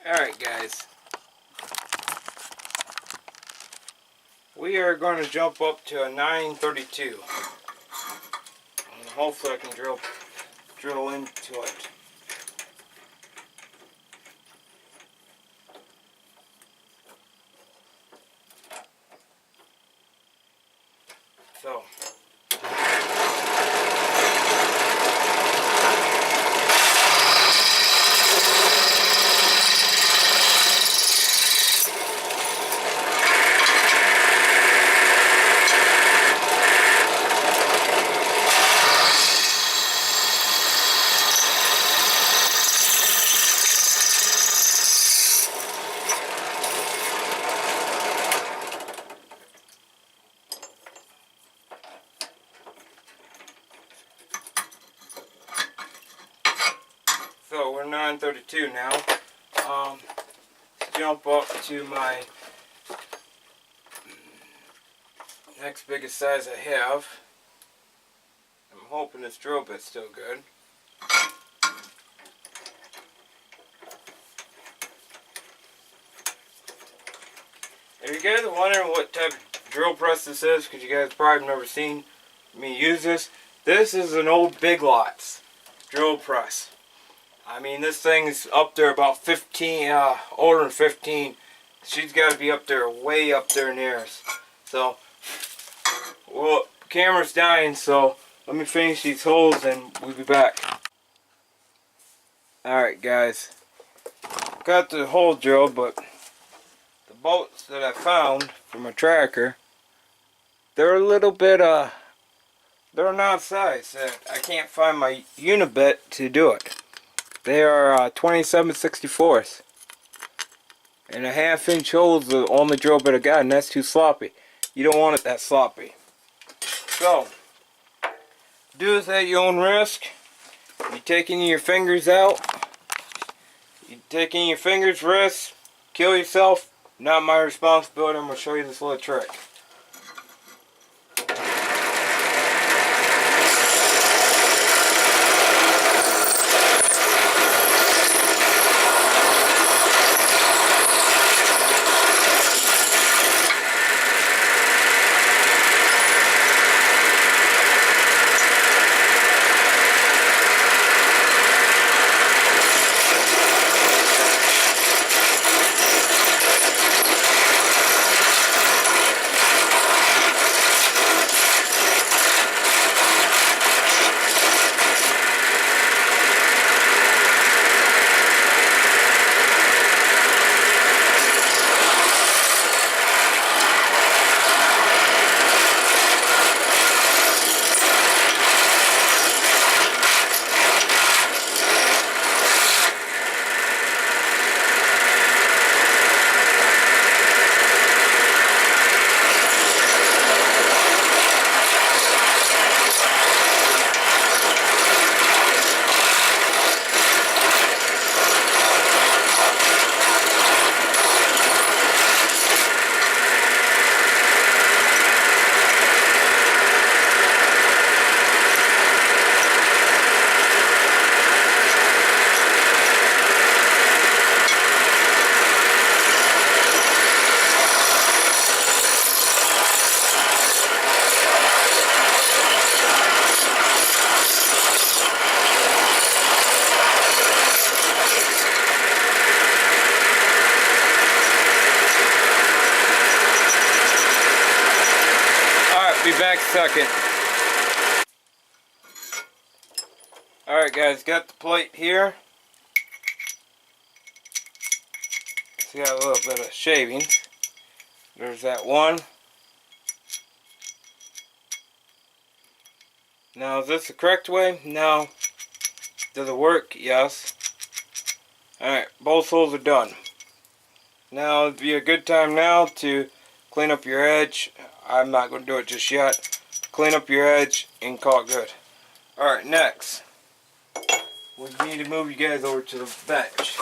Alright guys, we are going to jump up to a 932 and hopefully I can drill into it. So we're 932 now. Jump up to my next biggest size I have. I'm hoping this drill bit's still good. If you guys are wondering what type of drill press this is, because you guys probably never seen me use this is an old Big Lots drill press. I mean, this thing's up there about 15, older than 15. She's got to be up there, way up there nearest. So, well, camera's dying, so let me finish these holes and we'll be back. Alright guys, got the hole drilled, but the bolts that I found from a tracker, they're a little bit, they're not size. I can't find my unibit to do it. They are 27/64 and a half-inch hole's the only drill bit I got, and that's too sloppy. You don't want it that sloppy. So, do this at your own risk. You taking your fingers out, you taking your fingers, wrists, kill yourself. Not my responsibility. I'm gonna show you this little trick. Be back second. Alright guys, got the plate here. It's got a little bit of shavings. There's that one. Now, is this the correct way? No. Does it work? Yes. Alright, both holes are done. Now, it'd be a good time now to clean up your edge. I'm not going to do it just yet. Clean up your edge and call it good. Alright, next, we need to move you guys over to the bench.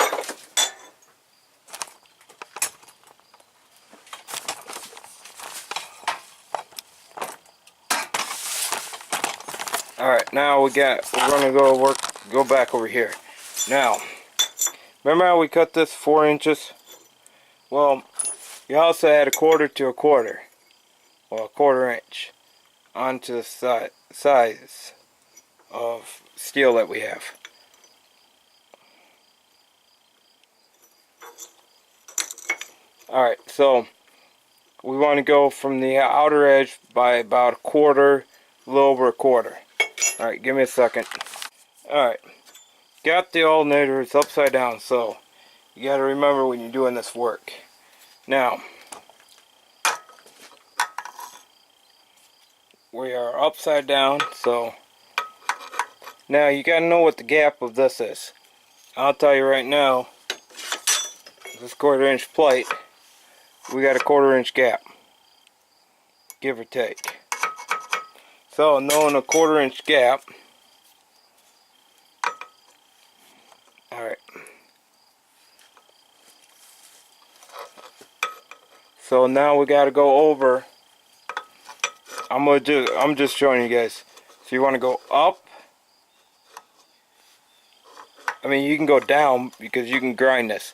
Alright, now we're going to go back over here. Now, Remember how we cut this 4 inches? Well, you also add a quarter to a quarter, or a quarter inch, onto the size of steel that we have. Alright, so we want to go from the outer edge by about a quarter, a little over a quarter. Alright, give me a second. Alright, got the alternator, it's upside down, so you got to remember when you're doing this work. Now, we are upside down, so now you got to know what the gap of this is. I'll tell you right now, this 1/4 inch plate, we got a 1/4 inch gap, give or take. So knowing a 1/4 inch gap, alright, so now we got to go over. I'm just showing you guys. So you want to go up. I mean, you can go down because you can grind this.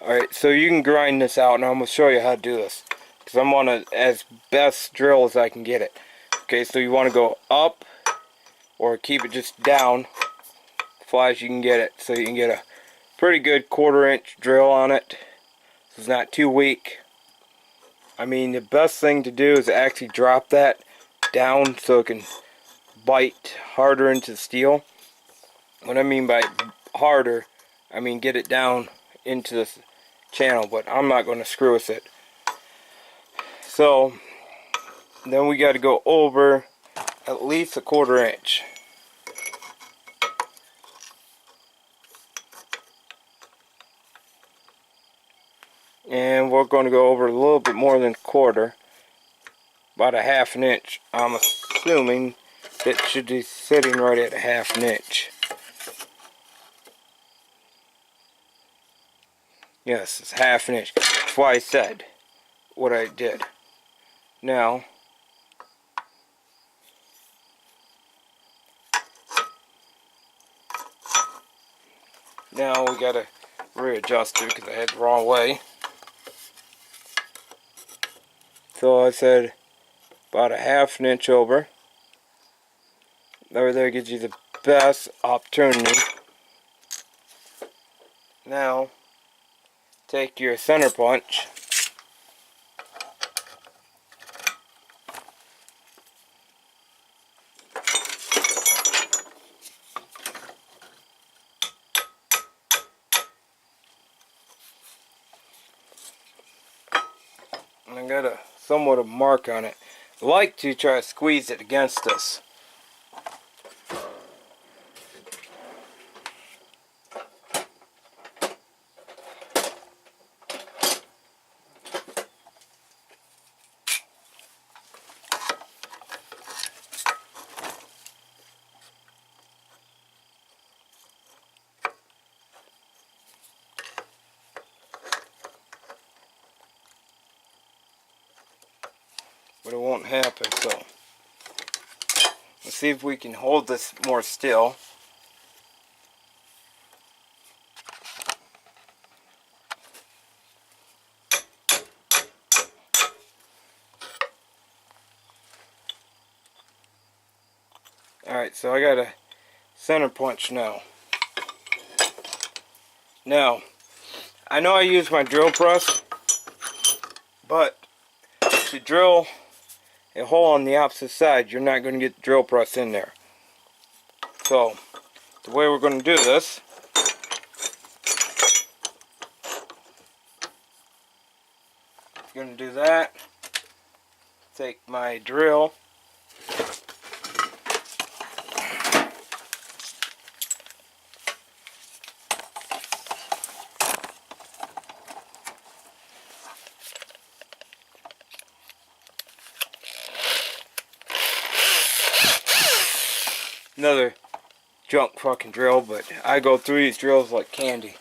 Alright, so you can grind this out, and I'm going to show you how to do this, because I'm on a as best drill as I can get it. Okay, so you want to go up, or keep it just down, as flat as you can get it, so you can get a pretty good 1/4 inch drill on it. So it's not too weak. I mean, the best thing to do is actually drop that down so it can bite harder into the steel. What I mean by harder, I mean get it down into the channel, but I'm not going to screw with it. So then we got to go over at least a 1/4 inch. And we're going to go over a little bit more than a quarter, about a 1/2 inch. I'm assuming it should be sitting right at a 1/2 inch. Yes, it's 1/2 inch. That's why I said what I did. Now, we gotta readjust it because I had it the wrong way. So I said about a 1/2 inch over. Over there gives you the best opportunity. Now, take your center punch. And I got a somewhat of a mark on it. I like to try to squeeze it against this. But it won't happen, so let's see if we can hold this more still. Alright, so I got a center punch now. Now, I know I use my drill press, but to drill a hole on the opposite side, you're not going to get the drill press in there. So, the way we're going to do this, I'm going to do that. Take my drill. Another junk fucking drill, but I go through these drills like candy.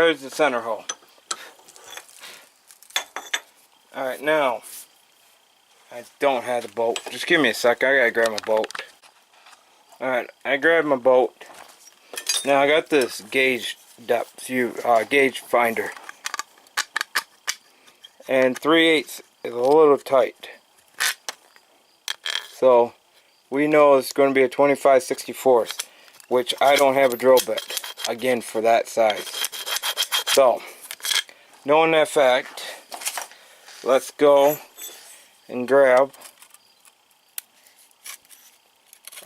there's the center hole. Alright, now, I don't have the bolt. Just give me a sec, I gotta grab my bolt. Alright, I grabbed my bolt. Now I got this gauge depth, gauge finder. And 3/8 is a little tight. So, we know it's going to be a 25/64, which I don't have a drill bit, again, for that size. So, knowing that fact, let's go and grab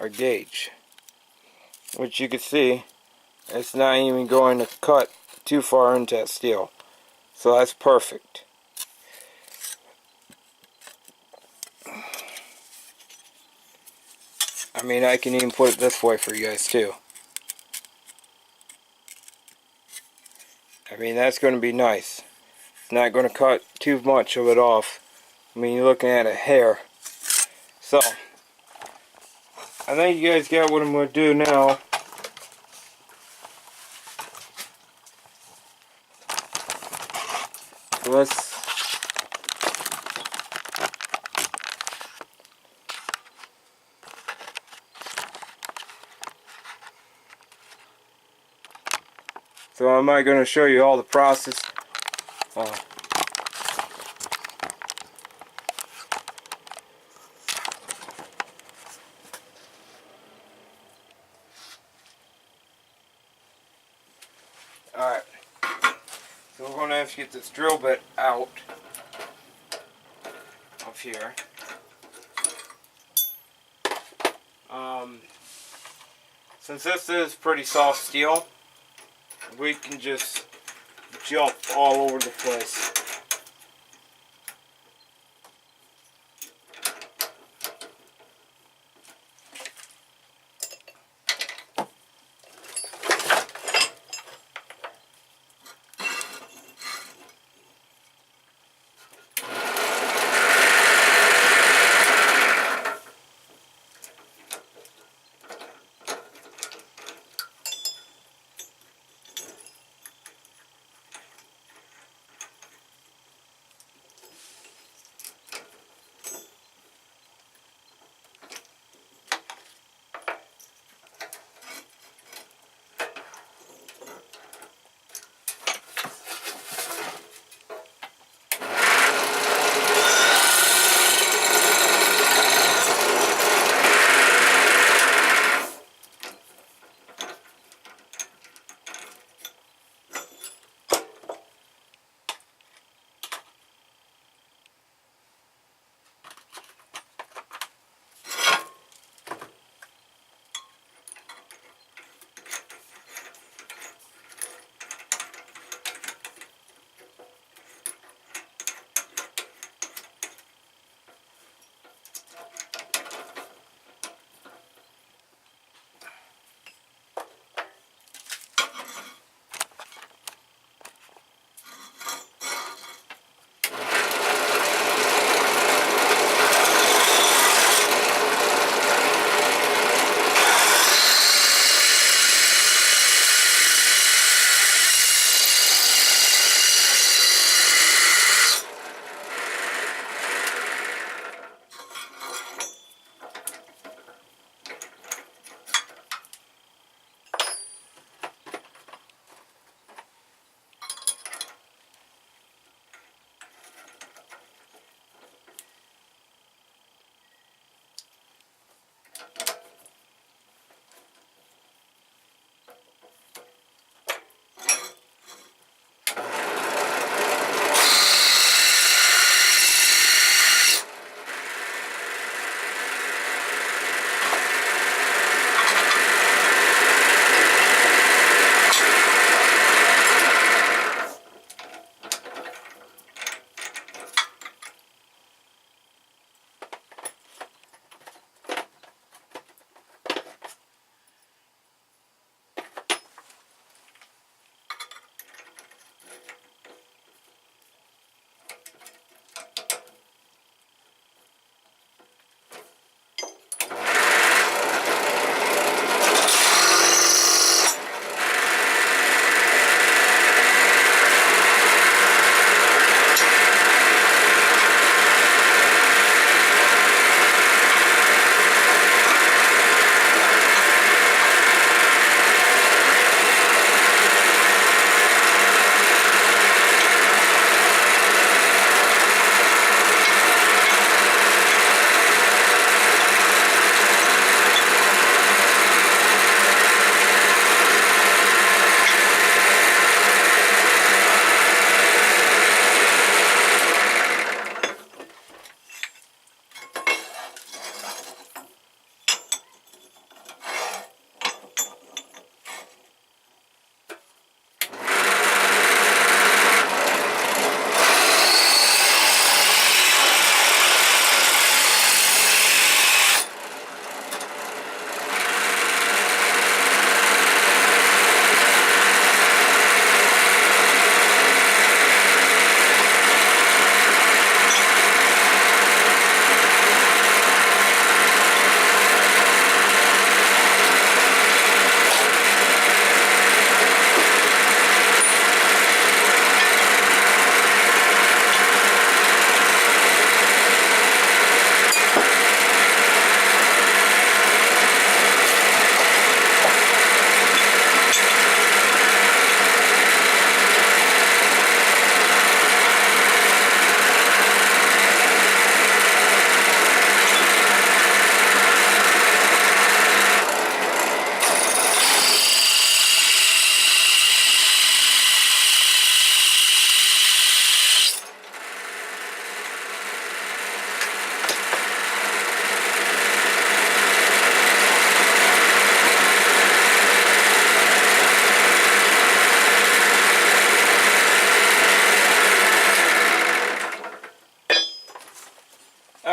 our gauge, which you can see it's not even going to cut too far into that steel, so that's perfect. I mean, I can even put it this way for you guys too. I mean, that's going to be nice. It's not going to cut too much of it off. I mean, you're looking at a hair. So, I think you guys got what I'm going to do now. So let's... So am I going to show you all the process? Alright, so we're going to have to get this drill bit out of here. Since this is pretty soft steel, we can just jump all over the place.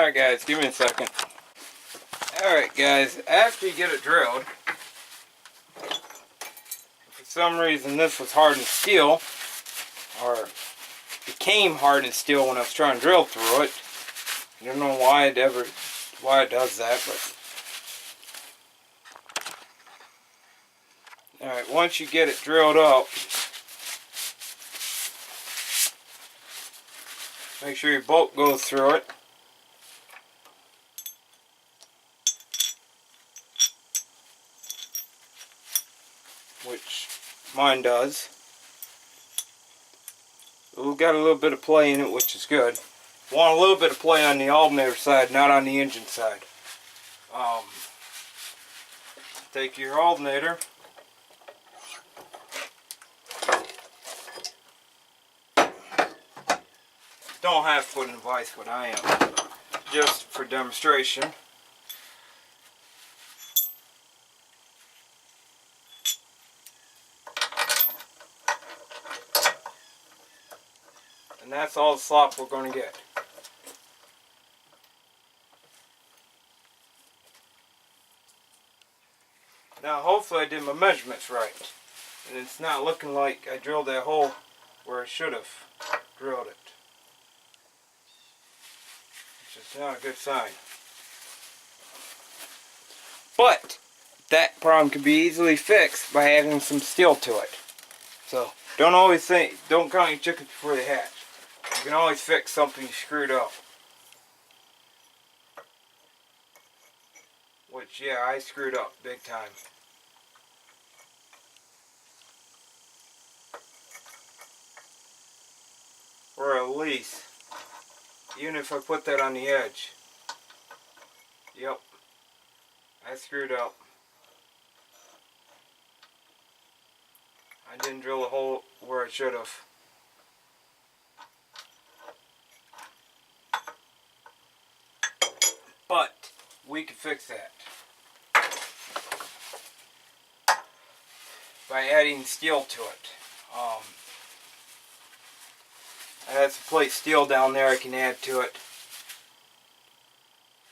Alright guys, give me a second. Alright guys, after you get it drilled, for some reason this was hardened steel, or became hardened steel when I was trying to drill through it. I don't know why it does that, but alright, once you get it drilled up, make sure your bolt goes through it. Which mine does. We've got a little bit of play in it, which is good. Want a little bit of play on the alternator side, not on the engine side. Take your alternator. Don't have to put in a vise, but I am. Just for demonstration. And that's all the slop we're going to get. Now hopefully I did my measurements right. And it's not looking like I drilled that hole where I should have drilled it. Which is not a good sign. But that problem can be easily fixed by adding some steel to it. So don't count your chickens before they hatch. You can always fix something you screwed up. Which, yeah, I screwed up big time. Or at least, even if I put that on the edge. Yep, I screwed up. I didn't drill a hole where I should have. But we can fix that by adding steel to it. I had some plate steel down there I can add to it.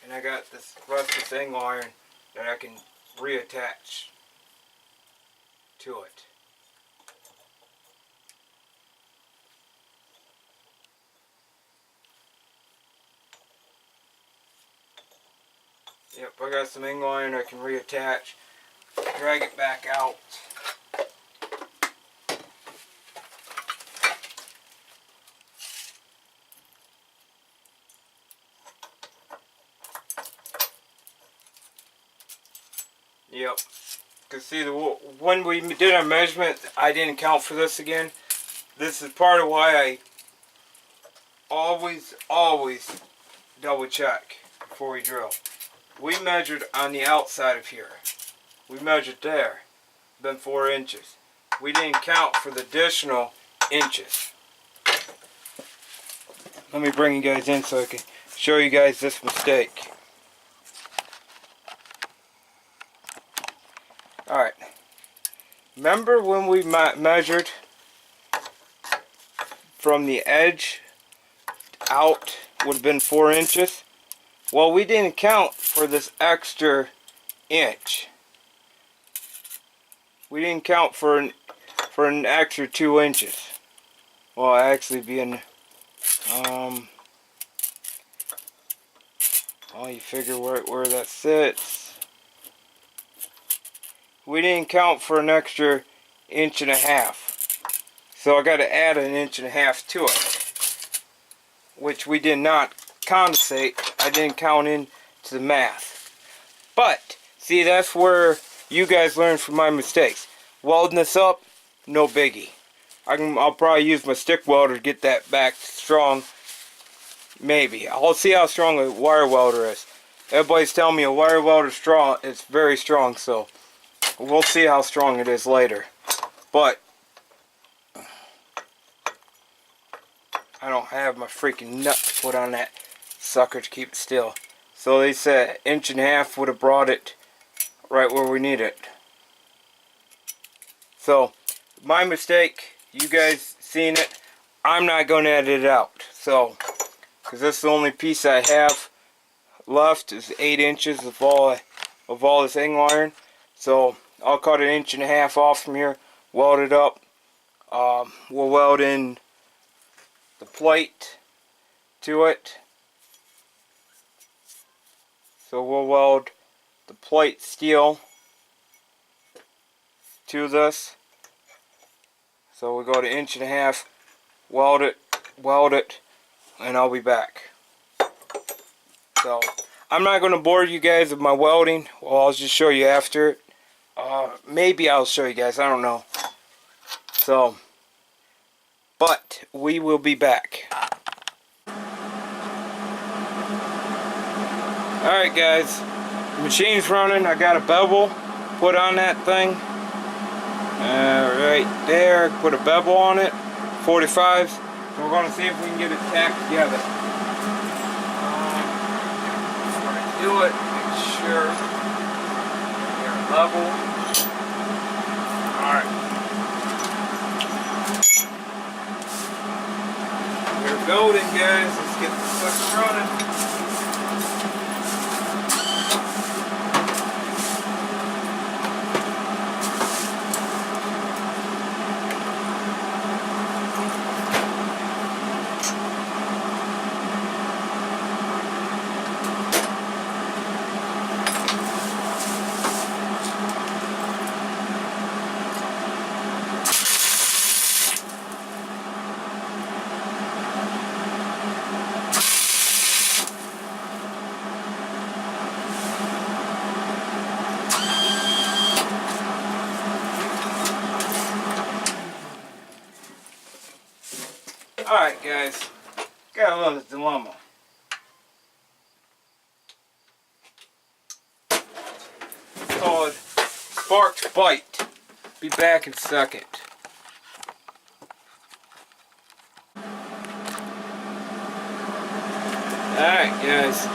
And I got this rusted angle iron that I can reattach to it. Yep, I got some angle iron I can reattach, drag it back out. Yep, because see, when we did our measurement, I didn't count for this again. This is part of why I always double check before we drill. We measured on the outside of here. We measured there, been 4 inches. We didn't count for the additional inches. Let me bring you guys in so I can show you guys this mistake. Alright, remember when we measured from the edge out would have been 4 inches? Well, we didn't count for this extra inch. We didn't count for an extra 2 inches. Well, actually being, well, you figure where that sits. We didn't count for an extra 1.5 inches. So I got to add an 1.5 inches to it. Which we did not condensate. I didn't count into the math. But, see, that's where you guys learn from my mistakes. Welding this up, no biggie. I'll probably use my stick welder to get that back strong. Maybe. I'll see how strong a wire welder is. Everybody's telling me a wire welder is strong. It's very strong, so we'll see how strong it is later. But I don't have my freaking nut to put on that sucker to keep it still. So they said 1.5 inches would have brought it right where we need it. So my mistake, you guys seen it. I'm not going to edit it out. So, because this is the only piece I have left is 8 inches of all this angle iron. So I'll cut 1.5 inches off from here, weld it up. We'll weld in the plate to it. So we'll weld the plate steel to this. So we go to 1.5 inches, weld it, and I'll be back. So I'm not going to bore you guys with my welding. Well, I'll just show you after it. Maybe I'll show you guys, I don't know. So, but we will be back. Alright guys, the machine's running. I got a bevel put on that thing. Right there, put a bevel on it, 45s. So we're going to see if we can get it tacked together. Do it, make sure they're level. Alright. We're golden, guys. Let's get the sucker running. Alright guys, got a little dilemma. It's called Sparks Bite. Be back in a second. Alright guys.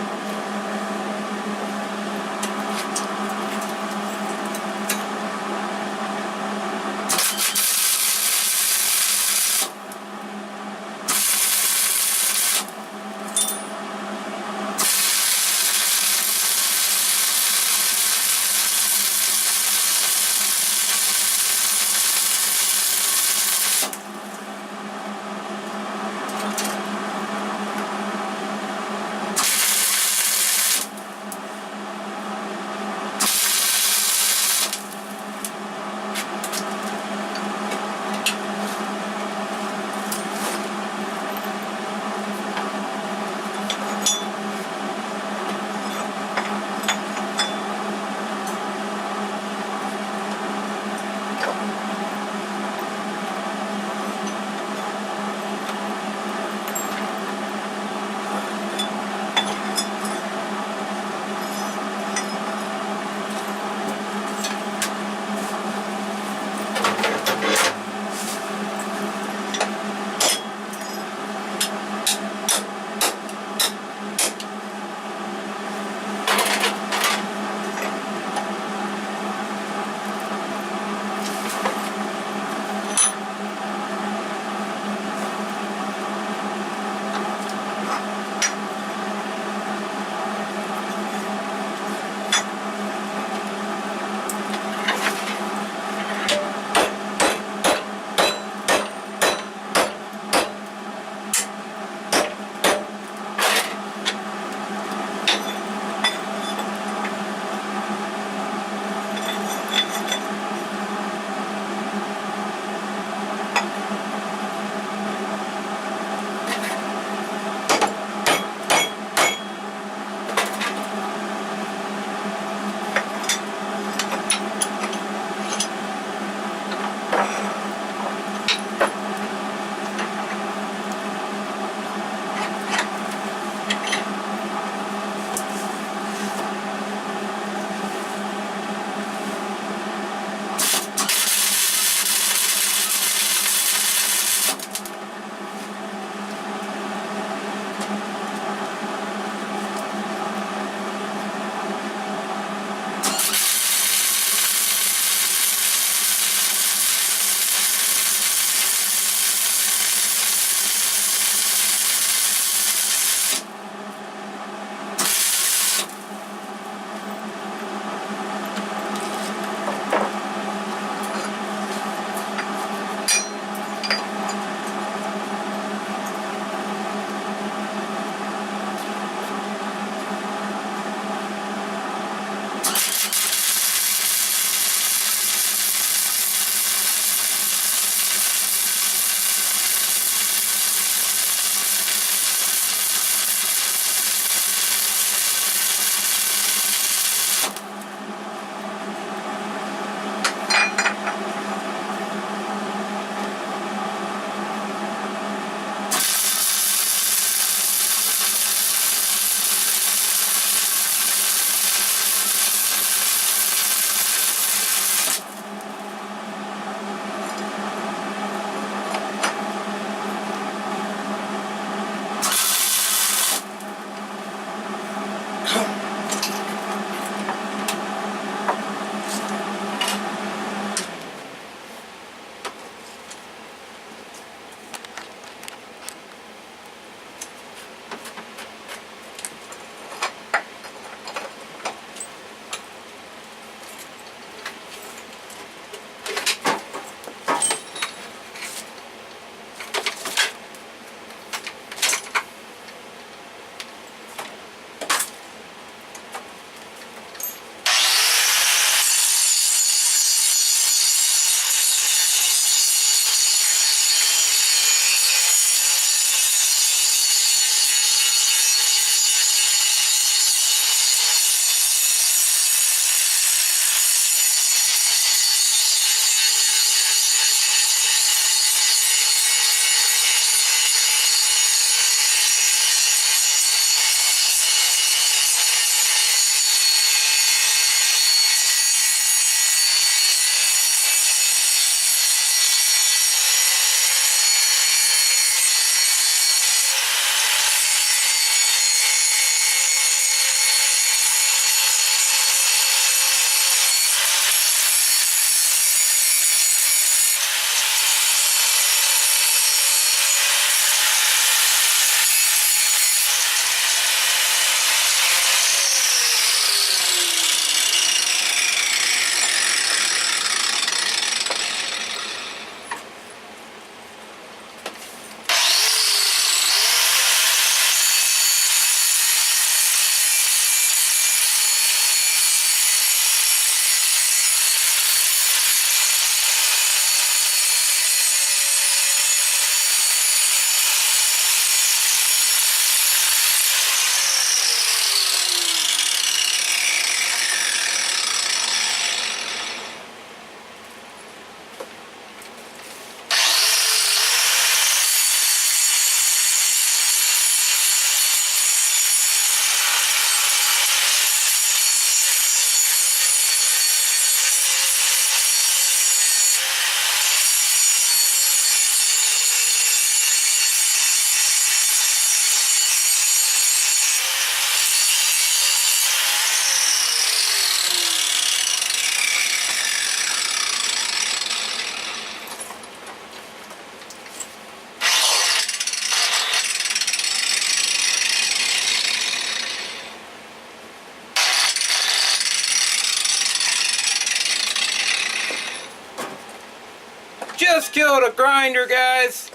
just killed a grinder, guys.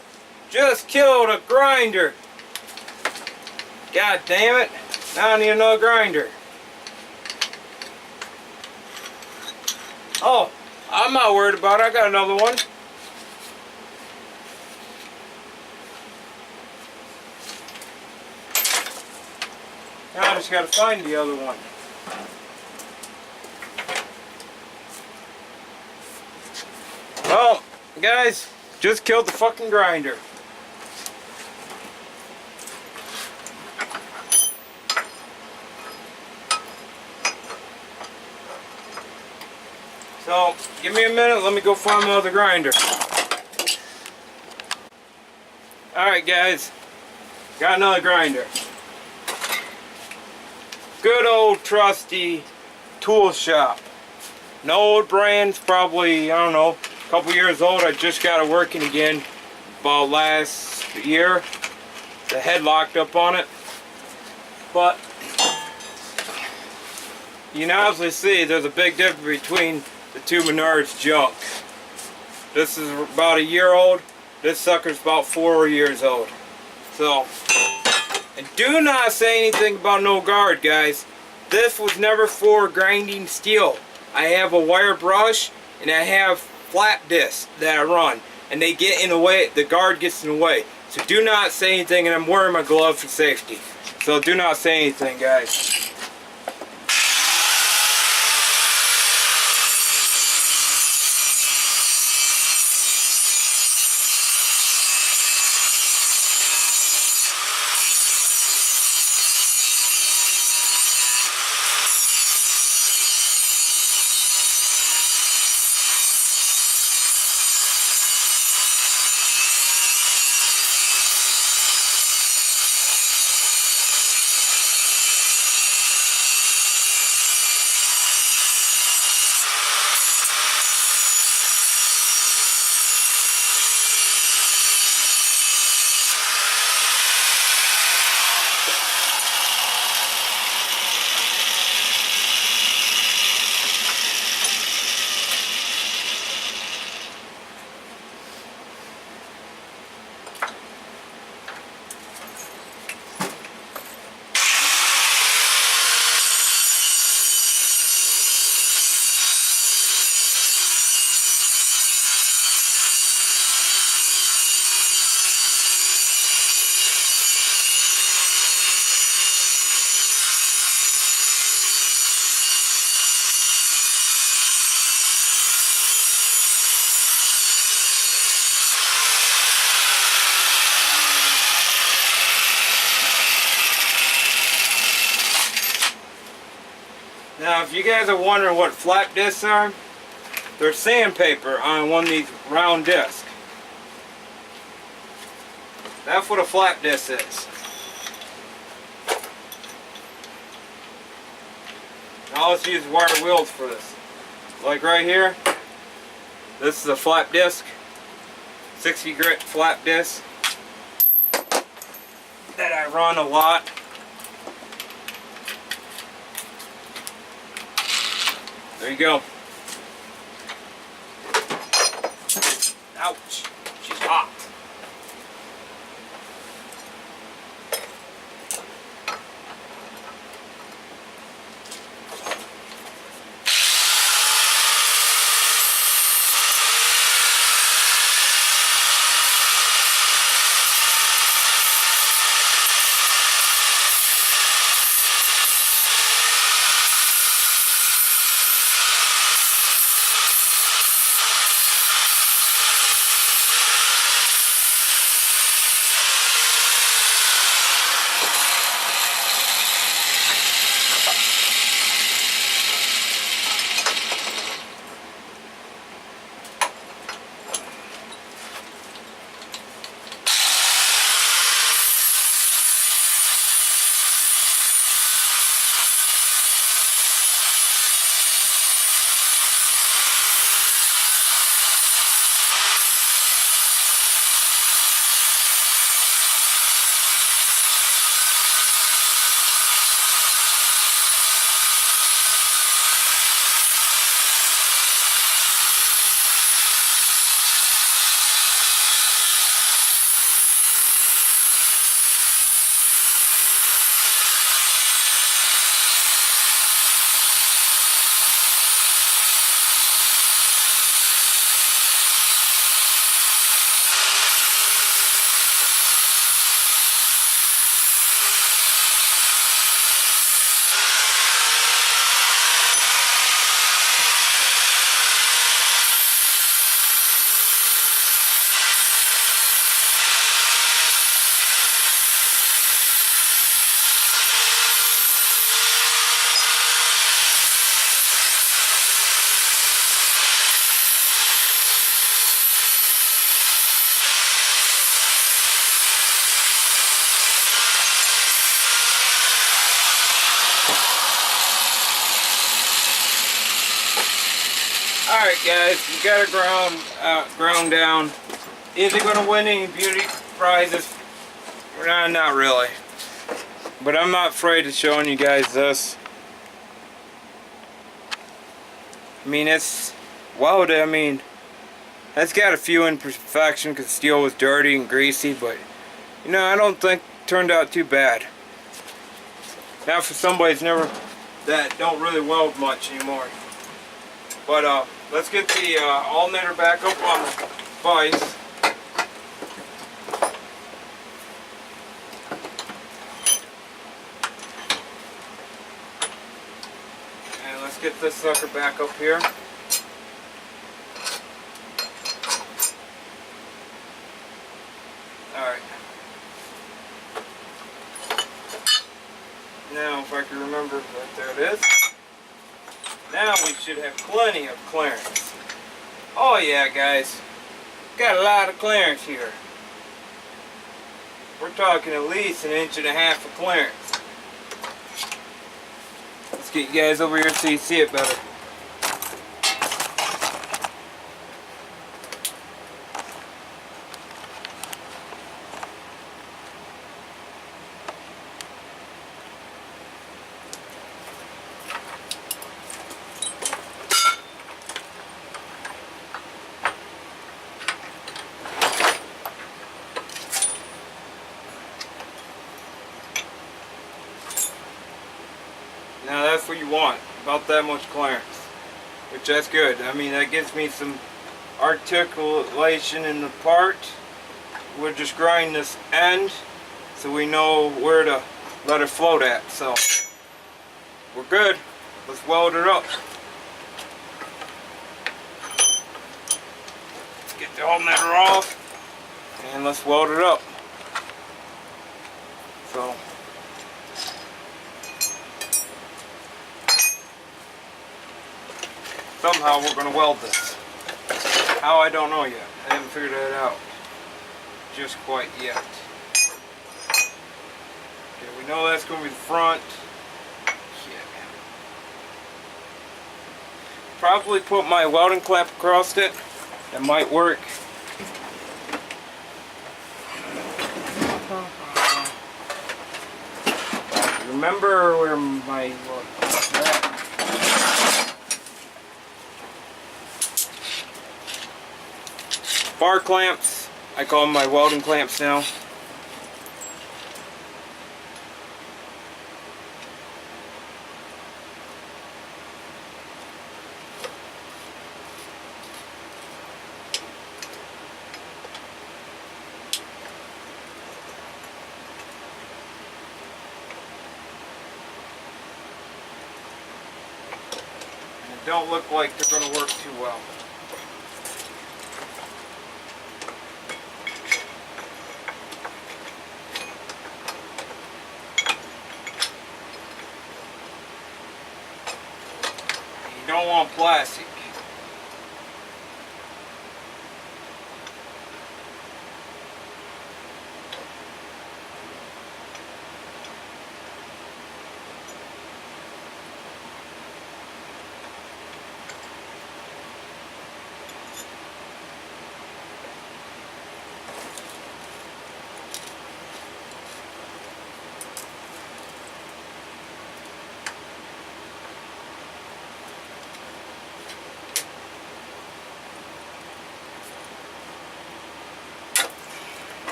Just killed a grinder. God damn it. Now I need another grinder. Oh, I'm not worried about it. I got another one. Now I just gotta find the other one. Well, guys, just killed the fucking grinder. So, give me a minute, let me go find my other grinder. Alright guys, got another grinder. Good old trusty tool shop. An old brand, probably, I don't know, a couple years old. I just got it working again about last year. The head locked up on it. But you can obviously see there's a big difference between the two Menards junk. This is about a year old. This sucker's about 4 years old. So, and do not say anything about no guard, guys. This was never for grinding steel. I have a wire brush and I have flat discs that I run, and they get in the way. The guard gets in the way. So do not say anything, and I'm wearing my glove for safety. So do not say anything, guys. Now, if you guys are wondering what flat discs are, they're sandpaper on one of these round discs. That's what a flat disc is. Now let's use wire wheels for this. Like right here, this is a flat disc, 60 grit flat disc that I run a lot. There you go. Ouch, she's hot. Alright guys, you got it ground down. Is it going to win any beauty prizes? Not really. But I'm not afraid of showing you guys this. I mean, it's welded. I mean, it's got a few imperfections because steel was dirty and greasy, but you know, I don't think it turned out too bad. Now for somebody that don't really weld much anymore. But let's get the alternator back up on the vise. And let's get this sucker back up here. Alright. Now if I can remember, right there it is. Now we should have plenty of clearance. Oh yeah guys, got a lot of clearance here. We're talking at least 1.5 inches of clearance. Let's get you guys over here so you see it better. Now that's what you want, about that much clearance, which that's good. I mean, that gives me some articulation in the part. We'll just grind this end so we know where to let it float at. So we're good. Let's weld it up. Let's get the alternator off and let's weld it up. So somehow we're going to weld this. How, I don't know yet. I haven't figured that out just quite yet. Okay, we know that's going to be the front. Yeah. Probably put my welding clamp across it. That might work. Remember where my bar clamps, I call them my welding clamps now. And they don't look like they're going to work too well. You don't want plastic.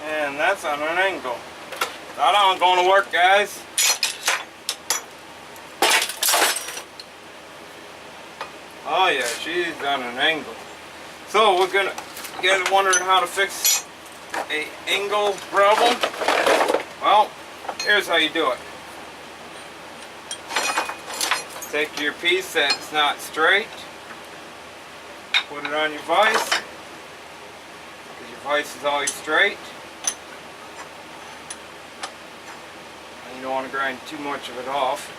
And that's on an angle. That ain't going to work, guys. Oh yeah, she's on an angle. So we're gonna, you guys wondering how to fix a angle problem? Well, here's how you do it. Take your piece that's not straight, put it on your vise, because your vise is always straight. And you don't want to grind too much of it off.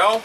go.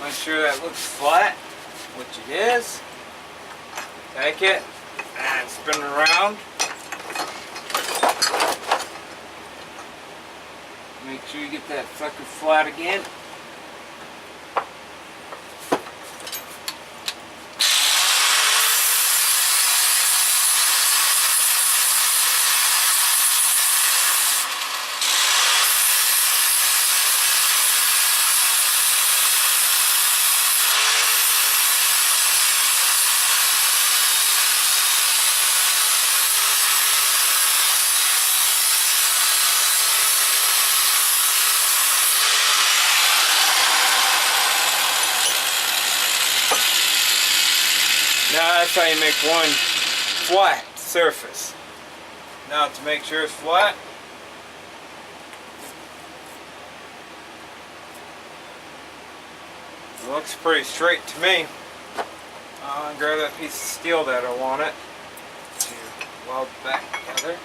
Make sure that looks flat, which it is. Take it and spin it around. Make sure you get that sucker flat again. Now that's how you make one flat surface. Now to make sure it's flat, it looks pretty straight to me. I'll grab that piece of steel that I want it to weld it back together.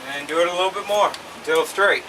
And do it a little bit more until it's straight.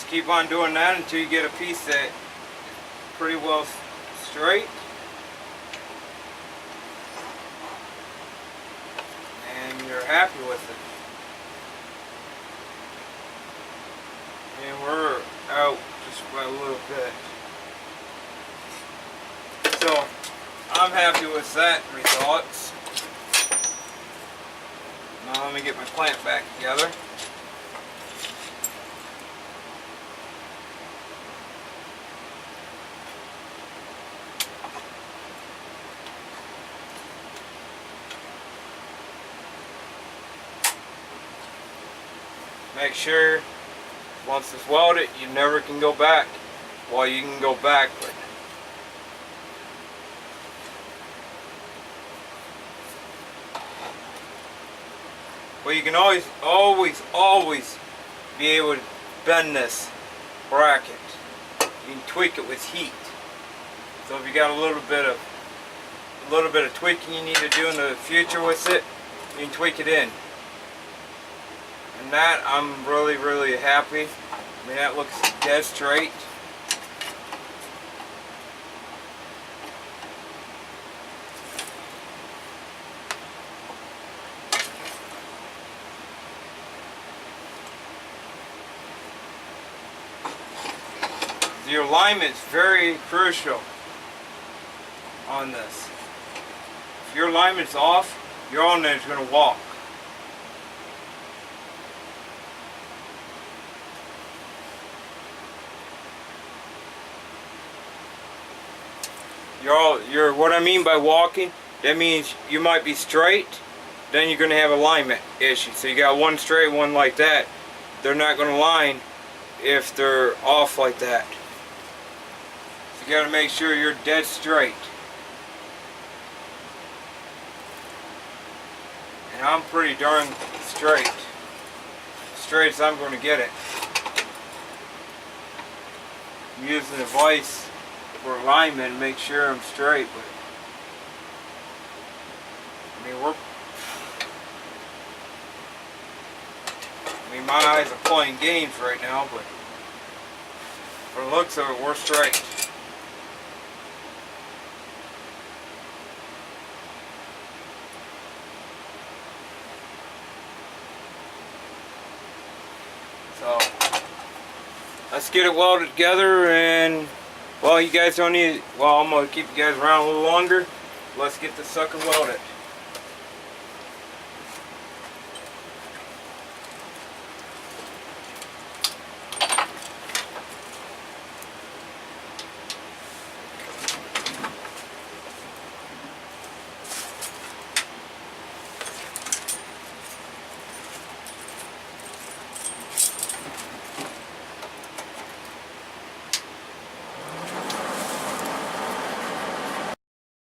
Keep on doing that until you get a piece that pretty well straight, and you're happy with it. And we're out just by a little bit, so I'm happy with that results. Now let me get my clamp back together. Make sure once it's welded, you never can go back. Well, you can go backward. Well, you can always be able to bend this bracket. You can tweak it with heat. So if you got a little bit of tweaking you need to do in the future with it, you can tweak it in. And that, I'm really happy. I mean, that looks dead straight. Your alignment is very crucial on this. If if your alignment's off, your alternator's going to walk. What I mean by walking, that means you might be straight, then you're going to have alignment issues. So you got one straight, one like that. They're not going to line if they're off like that. So you got to make sure you're dead straight. And I'm pretty darn straight. Straight as I'm going to get it. I'm using the vise for alignment, make sure I'm straight, but my eyes are playing games right now, but for the looks of it, we're straight. So let's get it welded together, and well, you guys don't need, well, I'm going to keep you guys around a little longer. Let's get the sucker welded.